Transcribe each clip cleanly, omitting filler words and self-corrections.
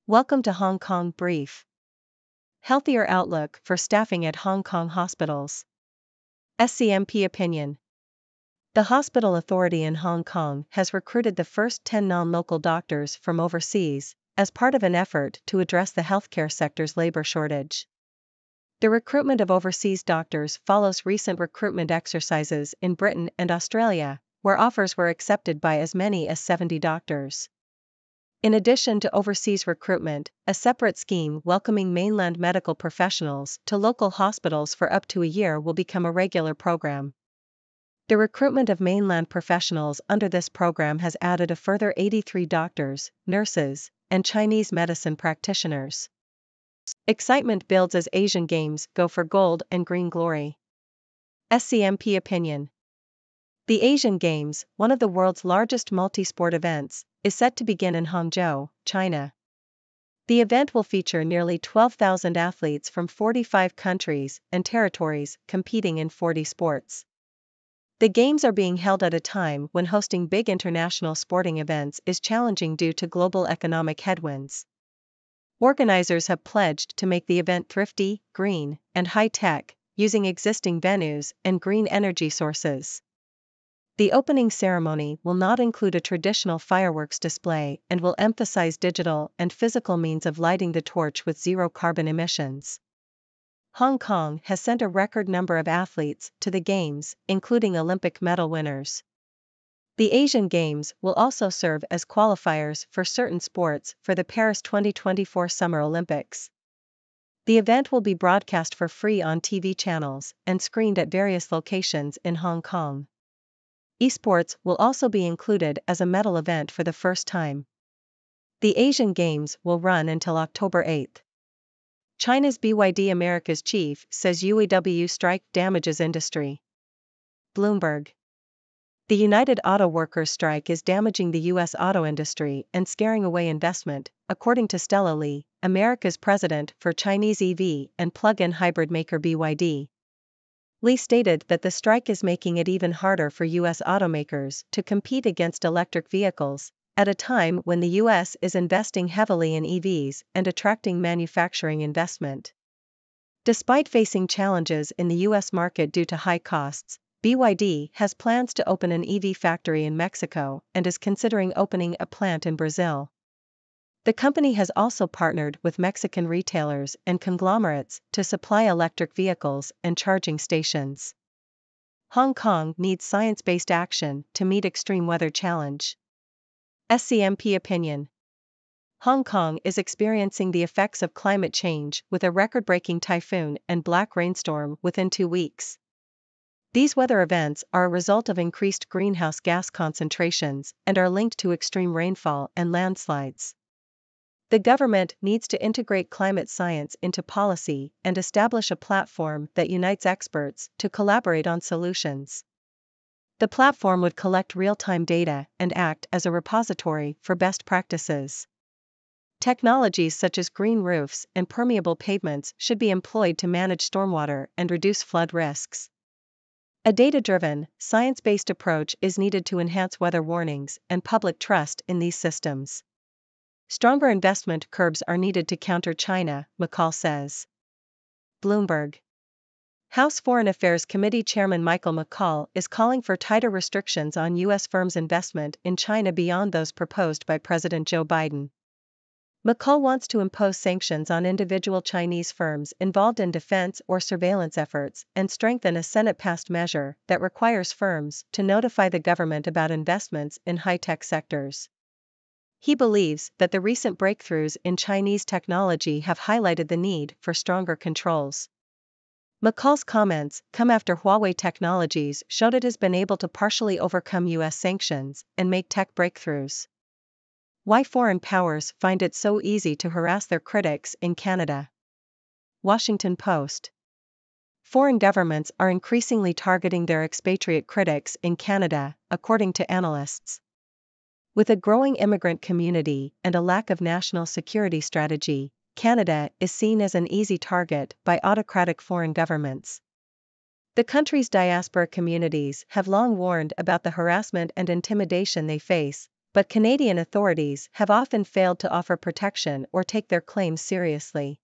Welcome to Hong Kong Brief. Healthier outlook for staffing at Hong Kong hospitals. SCMP opinion. The Hospital Authority in Hong Kong has recruited the first 10 non-local doctors from overseas, as part of an effort to address the healthcare sector's labor shortage. The recruitment of overseas doctors follows recent recruitment exercises in Britain and Australia, where offers were accepted by as many as 70 doctors. In addition to overseas recruitment, a separate scheme welcoming mainland medical professionals to local hospitals for up to a year will become a regular program. The recruitment of mainland professionals under this program has added a further 83 doctors, nurses, and Chinese medicine practitioners. Excitement builds as Asian Games go for gold and green glory. SCMP opinion. The Asian Games, one of the world's largest multi-sport events, is set to begin in Hangzhou, China. The event will feature nearly 12,000 athletes from 45 countries and territories competing in 40 sports. The Games are being held at a time when hosting big international sporting events is challenging due to global economic headwinds. Organizers have pledged to make the event thrifty, green, and high-tech, using existing venues and green energy sources. The opening ceremony will not include a traditional fireworks display and will emphasize digital and physical means of lighting the torch with zero carbon emissions. Hong Kong has sent a record number of athletes to the Games, including Olympic medal winners. The Asian Games will also serve as qualifiers for certain sports for the Paris 2024 Summer Olympics. The event will be broadcast for free on TV channels and screened at various locations in Hong Kong. Esports will also be included as a medal event for the first time. The Asian Games will run until October 8. China's BYD America's chief says UAW strike damages industry. Bloomberg. The United Auto Workers strike is damaging the U.S. auto industry and scaring away investment, according to Stella Li, America's president for Chinese EV and plug-in hybrid maker BYD. Li stated that the strike is making it even harder for U.S. automakers to compete against electric vehicles, at a time when the U.S. is investing heavily in EVs and attracting manufacturing investment. Despite facing challenges in the U.S. market due to high costs, BYD has plans to open an EV factory in Mexico and is considering opening a plant in Brazil. The company has also partnered with Mexican retailers and conglomerates to supply electric vehicles and charging stations. Hong Kong needs science-based action to meet extreme weather challenge. SCMP opinion. Hong Kong is experiencing the effects of climate change with a record-breaking typhoon and black rainstorm within 2 weeks. These weather events are a result of increased greenhouse gas concentrations and are linked to extreme rainfall and landslides. The government needs to integrate climate science into policy and establish a platform that unites experts to collaborate on solutions. The platform would collect real-time data and act as a repository for best practices. Technologies such as green roofs and permeable pavements should be employed to manage stormwater and reduce flood risks. A data-driven, science-based approach is needed to enhance weather warnings and public trust in these systems. Stronger investment curbs are needed to counter China, McCall says. Bloomberg. House Foreign Affairs Committee Chairman Michael McCall is calling for tighter restrictions on U.S. firms' investment in China beyond those proposed by President Joe Biden. McCall wants to impose sanctions on individual Chinese firms involved in defense or surveillance efforts and strengthen a Senate-passed measure that requires firms to notify the government about investments in high-tech sectors. He believes that the recent breakthroughs in Chinese technology have highlighted the need for stronger controls. McCall's comments come after Huawei Technologies showed it has been able to partially overcome U.S. sanctions and make tech breakthroughs. Why foreign powers find it so easy to harass their critics in Canada. Washington Post. Foreign governments are increasingly targeting their expatriate critics in Canada, according to analysts. With a growing immigrant community and a lack of national security strategy, Canada is seen as an easy target by autocratic foreign governments. The country's diaspora communities have long warned about the harassment and intimidation they face, but Canadian authorities have often failed to offer protection or take their claims seriously.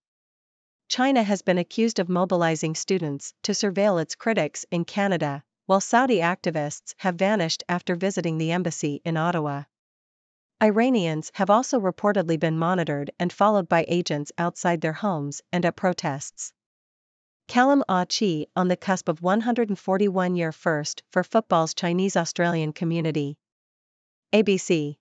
China has been accused of mobilizing students to surveil its critics in Canada, while Saudi activists have vanished after visiting the embassy in Ottawa. Iranians have also reportedly been monitored and followed by agents outside their homes and at protests. Callum Ah-Chi on the cusp of 141-year first for football's Chinese-Australian community. ABC.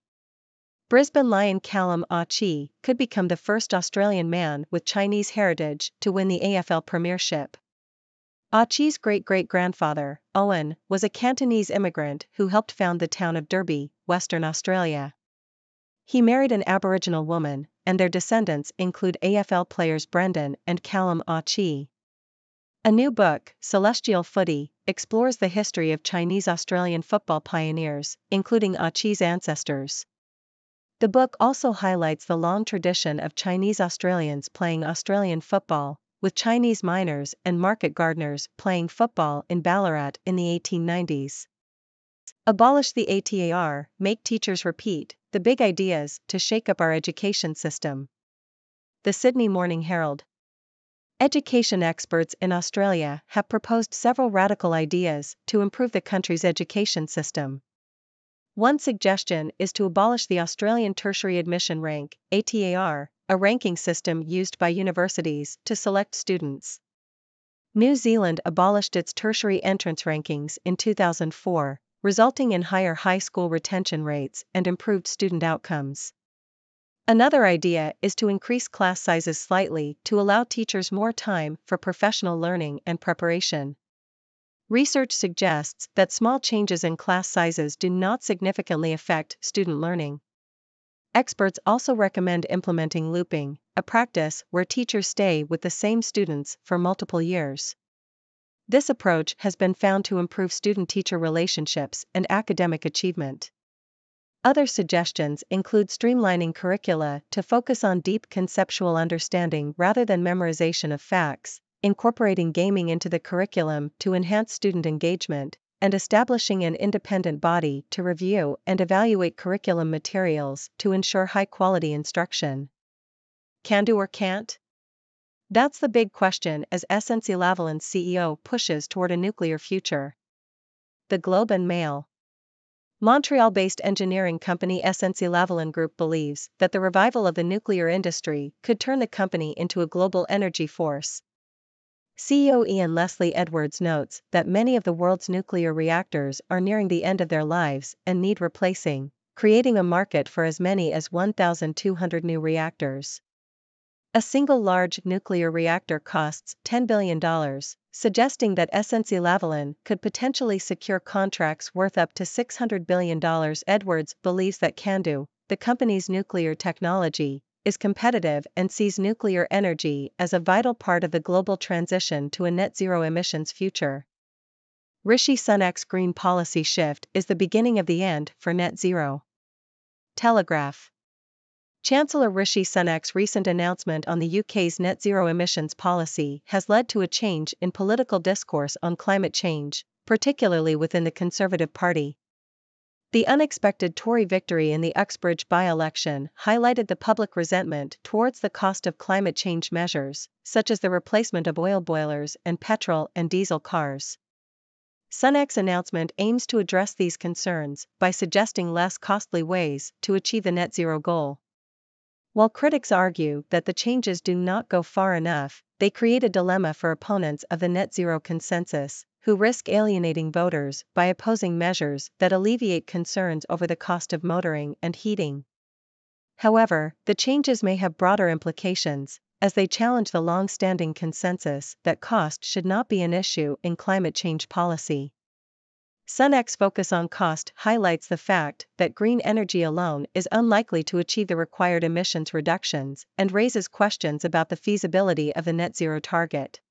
Brisbane Lion Callum Ah-Chi could become the first Australian man with Chinese heritage to win the AFL Premiership. Ah-Chi's great-great-grandfather, Owen, was a Cantonese immigrant who helped found the town of Derby, Western Australia. He married an Aboriginal woman, and their descendants include AFL players Brendan and Callum Ah-Chi. A new book, Celestial Footy, explores the history of Chinese-Australian football pioneers, including Ah-Chi's ancestors. The book also highlights the long tradition of Chinese Australians playing Australian football, with Chinese miners and market gardeners playing football in Ballarat in the 1890s. Abolish the ATAR, make teachers repeat, the big ideas to shake up our education system. The Sydney Morning Herald. Education experts in Australia have proposed several radical ideas to improve the country's education system. One suggestion is to abolish the Australian Tertiary Admission Rank, ATAR, a ranking system used by universities to select students. New Zealand abolished its tertiary entrance rankings in 2004, resulting in higher high school retention rates and improved student outcomes. Another idea is to increase class sizes slightly to allow teachers more time for professional learning and preparation. Research suggests that small changes in class sizes do not significantly affect student learning. Experts also recommend implementing looping, a practice where teachers stay with the same students for multiple years. This approach has been found to improve student-teacher relationships and academic achievement. Other suggestions include streamlining curricula to focus on deep conceptual understanding rather than memorization of facts, incorporating gaming into the curriculum to enhance student engagement, and establishing an independent body to review and evaluate curriculum materials to ensure high-quality instruction. Can do or can't? That's the big question as SNC-Lavalin's CEO pushes toward a nuclear future. The Globe and Mail. Montreal-based engineering company SNC-Lavalin Group believes that the revival of the nuclear industry could turn the company into a global energy force. CEO Ian Leslie Edwards notes that many of the world's nuclear reactors are nearing the end of their lives and need replacing, creating a market for as many as 1,200 new reactors. A single large nuclear reactor costs $10 billion, suggesting that SNC-Lavalin could potentially secure contracts worth up to $600 billion. Edwards believes that CANDU, the company's nuclear technology, is competitive and sees nuclear energy as a vital part of the global transition to a net-zero emissions future. Rishi Sunak's green policy shift is the beginning of the end for net zero. Telegraph. Chancellor Rishi Sunak's recent announcement on the UK's net zero emissions policy has led to a change in political discourse on climate change, particularly within the Conservative Party. The unexpected Tory victory in the Uxbridge by-election highlighted the public resentment towards the cost of climate change measures, such as the replacement of oil boilers and petrol and diesel cars. Sunak's announcement aims to address these concerns by suggesting less costly ways to achieve the net zero goal. While critics argue that the changes do not go far enough, they create a dilemma for opponents of the net zero consensus, who risk alienating voters by opposing measures that alleviate concerns over the cost of motoring and heating. However, the changes may have broader implications, as they challenge the long-standing consensus that cost should not be an issue in climate change policy. Sunak's focus on cost highlights the fact that green energy alone is unlikely to achieve the required emissions reductions and raises questions about the feasibility of the net zero target.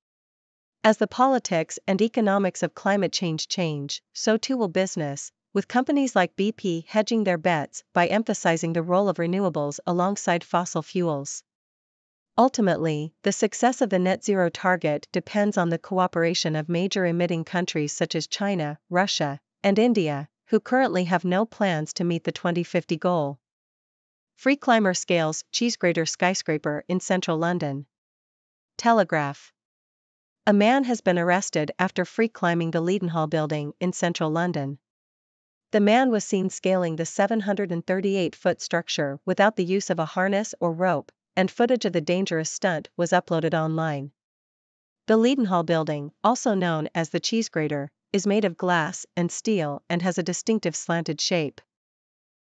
As the politics and economics of climate change, so too will business, with companies like BP hedging their bets by emphasizing the role of renewables alongside fossil fuels. Ultimately, the success of the net zero target depends on the cooperation of major emitting countries such as China, Russia, and India, who currently have no plans to meet the 2050 goal. Free climber scales cheesegrater skyscraper in central London. Telegraph. A man has been arrested after free climbing the Leadenhall building in central London. The man was seen scaling the 738-foot structure without the use of a harness or rope, and footage of the dangerous stunt was uploaded online. The Leadenhall building, also known as the cheesegrater, is made of glass and steel and has a distinctive slanted shape.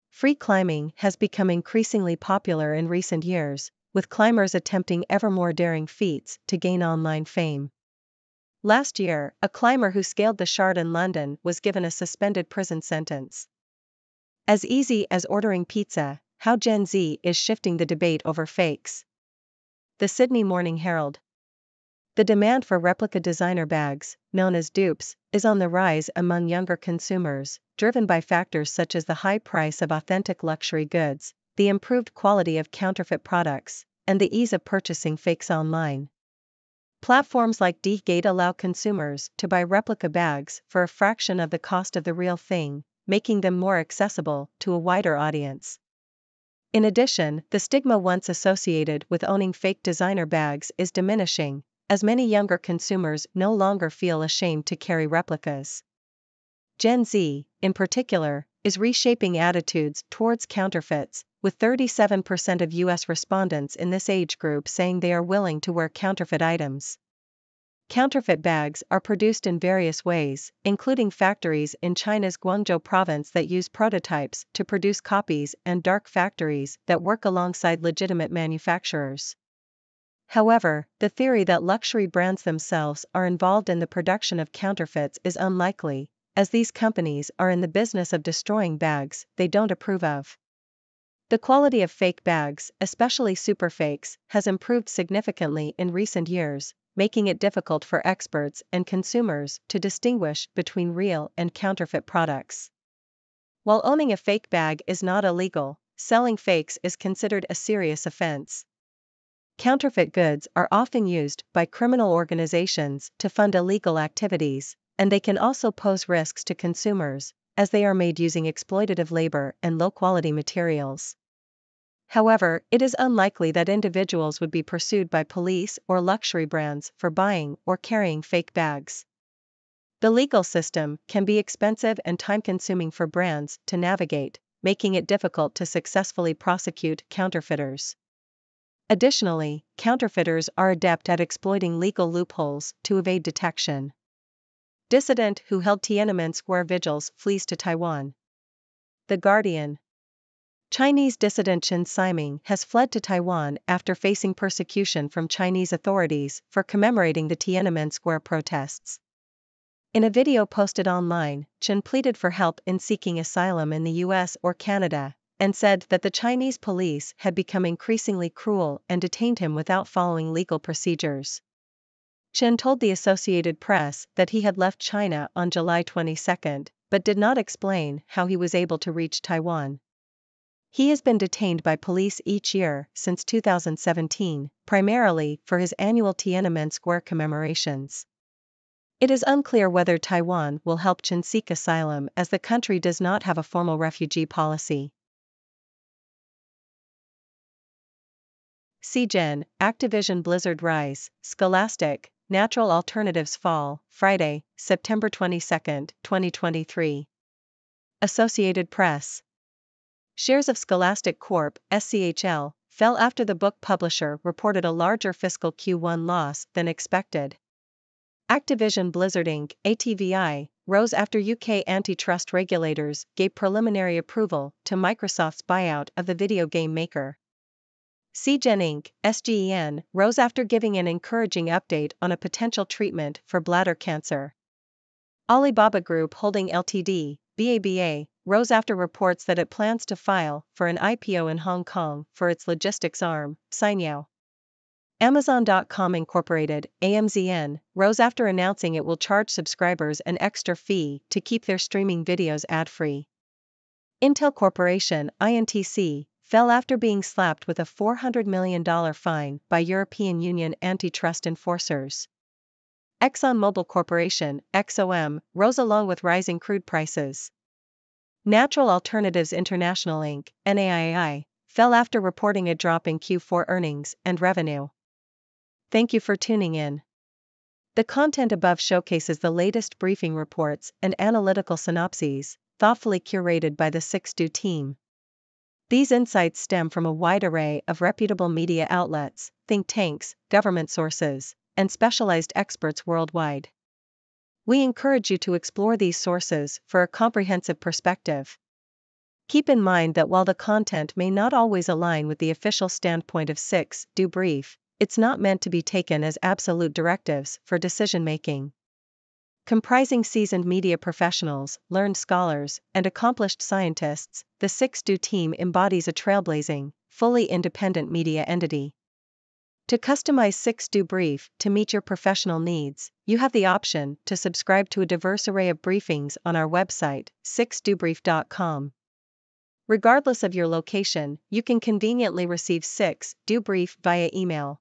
Free climbing has become increasingly popular in recent years, with climbers attempting ever more daring feats to gain online fame. Last year, a climber who scaled the Shard in London was given a suspended prison sentence. As easy as ordering pizza, how Gen Z is shifting the debate over fakes. The Sydney Morning Herald. The demand for replica designer bags, known as dupes, is on the rise among younger consumers, driven by factors such as the high price of authentic luxury goods, the improved quality of counterfeit products, and the ease of purchasing fakes online. Platforms like D-Gate allow consumers to buy replica bags for a fraction of the cost of the real thing, making them more accessible to a wider audience. In addition, the stigma once associated with owning fake designer bags is diminishing, as many younger consumers no longer feel ashamed to carry replicas. Gen Z, in particular, is reshaping attitudes towards counterfeits, with 37% of U.S. respondents in this age group saying they are willing to wear counterfeit items. Counterfeit bags are produced in various ways, including factories in China's Guangzhou province that use prototypes to produce copies and dark factories that work alongside legitimate manufacturers. However, the theory that luxury brands themselves are involved in the production of counterfeits is unlikely, as these companies are in the business of destroying bags they don't approve of. The quality of fake bags, especially superfakes, has improved significantly in recent years, making it difficult for experts and consumers to distinguish between real and counterfeit products. While owning a fake bag is not illegal, selling fakes is considered a serious offense. Counterfeit goods are often used by criminal organizations to fund illegal activities, and they can also pose risks to consumers, as they are made using exploitative labor and low-quality materials. However, it is unlikely that individuals would be pursued by police or luxury brands for buying or carrying fake bags. The legal system can be expensive and time-consuming for brands to navigate, making it difficult to successfully prosecute counterfeiters. Additionally, counterfeiters are adept at exploiting legal loopholes to evade detection. Dissident who held Tiananmen Square vigils flees to Taiwan. The Guardian. Chinese dissident Chen Ximing has fled to Taiwan after facing persecution from Chinese authorities for commemorating the Tiananmen Square protests. In a video posted online, Chen pleaded for help in seeking asylum in the US or Canada, and said that the Chinese police had become increasingly cruel and detained him without following legal procedures. Chen told the Associated Press that he had left China on July 22, but did not explain how he was able to reach Taiwan. He has been detained by police each year since 2017, primarily for his annual Tiananmen Square commemorations. It is unclear whether Taiwan will help Chen seek asylum, as the country does not have a formal refugee policy. CGen, Activision Blizzard rise, Scholastic, Natural Alternatives fall, Friday, September 22, 2023. Associated Press. Shares of Scholastic Corp. SCHL fell after the book publisher reported a larger fiscal Q1 loss than expected. Activision Blizzard Inc. ATVI rose after UK antitrust regulators gave preliminary approval to Microsoft's buyout of the video game maker. CGen Inc. SGEN rose after giving an encouraging update on a potential treatment for bladder cancer. Alibaba Group Holding Ltd. BABA rose after reports that it plans to file for an IPO in Hong Kong for its logistics arm, Cainiao. Amazon.com Incorporated, AMZN, rose after announcing it will charge subscribers an extra fee to keep their streaming videos ad-free. Intel Corporation, INTC, fell after being slapped with a $400 million fine by European Union antitrust enforcers. ExxonMobil Corporation, XOM, rose along with rising crude prices. Natural Alternatives International Inc., NAII, fell after reporting a drop in Q4 earnings and revenue. Thank you for tuning in. The content above showcases the latest briefing reports and analytical synopses, thoughtfully curated by the 6Do team. These insights stem from a wide array of reputable media outlets, think tanks, government sources, and specialized experts worldwide. We encourage you to explore these sources for a comprehensive perspective. Keep in mind that while the content may not always align with the official standpoint of 6Do Brief, it's not meant to be taken as absolute directives for decision-making. Comprising seasoned media professionals, learned scholars, and accomplished scientists, the 6Do team embodies a trailblazing, fully independent media entity. To customize 6Do Brief to meet your professional needs, you have the option to subscribe to a diverse array of briefings on our website, 6dobrief.com. Regardless of your location, you can conveniently receive 6Do Brief via email.